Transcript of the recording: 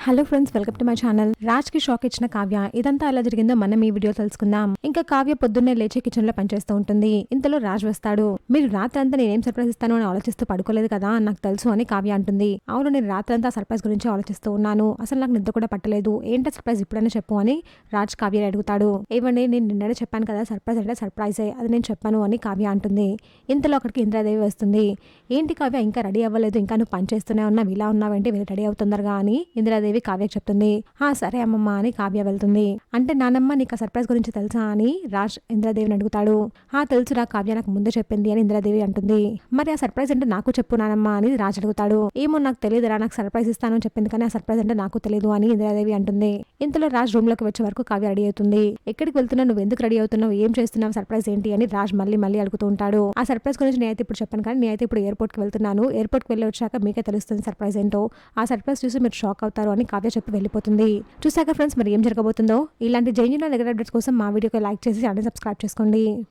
Hello friends, welcome to my channel. Raj కి shock ఇచ్చిన కావ్య. ఇదంతా ఎలా జరిగిందో మనం ఈ వీడియో తెలుసుకుందాం. ఇంకా కావ్య పొద్దున్నే లేచి కిచెన్ లో పనిచేస్తూ ఉంటుంది. ఇంతలో రాజ్ వస్తాడు. మీరు రాత్రంతా నేనేం సర్ప్రైజ్ ఇస్తాను అని ఆలోచిస్తూ పడుకోలేదు కదా, నాకు తెలుసు అని కావ్య అంటుంది. అవును, నేను రాత్రంతా సర్ప్రైజ్ గురించి ఆలోచిస్తూ ఉన్నాను. అసలు నాకు నిద్ర కూడా పట్టలేదు. ఏంటో సర్ప్రైజ్ ఇప్పుడైనా చెప్పు అని రాజ్ కావ్యని అడుగుతాడు. ఏమండి, నేను నిన్ననే చెప్పాను కదా, సర్ప్రైజ్ అంటే సర్ప్రైజే, అది నేను చెప్పాను అని కావ్య అంటుంది. ఇంతలో అక్కడికి ఇంద్రాదేవి వస్తుంది. ఏంటి కావ్య, ఇంకా రెడీ అవ్వలేదు, ఇంకా నువ్వు పని చేస్తూనే ఉన్నావు, ఇలా ఉన్నావేంటి, వెళ్ళి రెడీ అవుతుందరుగా అని ఇంద్రాదేవి కావ్యకి చెప్తుంది. సరే అమ్మమ్మ అని కావ్య వెళ్తుంది. అంటే నానమ్మ, నీకు సర్ప్రైజ్ గురించి తెలుసా అని రాజ్ ఇంద్రాదేవిని అడుగుతాడు. తెలుసురా కావ్య, నాకు ముందే చెప్పింది అని ఇంద్రాదేవి అంటుంది. మరి ఆ సర్ప్రైజ్ అంటే నాకు చెప్పు నానమ్మ అని రాజ్ అడుగుతాడు. ఏమో నాకు తెలియదురా, నాకు సర్ప్రైజ్ ఇస్తాను అని చెప్పింది, కానీ ఆ సర్ప్రైజ్ అంటే నాకు తెలియదు అని ఇంద్రాదేవి అంటుంది. ఇంతలో రాజ్ రూమ్ లోకి వచ్చే వరకు కావ్య రెడీ అవుతుంది. ఎక్కడికి వెళ్తున్నావు, నువ్వు ఎందుకు రెడీ అవుతున్నావు, ఏం చేస్తున్నావు, సర్ప్రైజ్ ఏంటి అని రాజ్ మళ్ళీ అడుగుతూ ఉంటాడు. ఆ సర్ప్రైజ్ గురించి నేనైతే ఇప్పుడు చెప్పాను, కానీ నేనైతే ఇప్పుడు ఎయిర్పోర్ట్ కి వెళ్తున్నాను. ఎయిర్పోర్ట్ కి వెళ్ళి వచ్చాక మీకే తెలుస్తుంది సర్ప్రైజ్ ఏంటో. ఆ సర్ప్రైజ్ చూసి మీరు షాక్ అవుతారు అని కావ్య చెప్పి వెళ్ళిపోతుంది. చూసాక ఫ్రెండ్స్, మరి ఏం జరగబోతుందో. ఇలాంటి జెన్యూన్ నెగటివ్ అప్డేట్స్ కోసం మా వీడియోకి లైక్ చేసి ఛానల్ సబ్స్క్రైబ్ చేసుకోండి.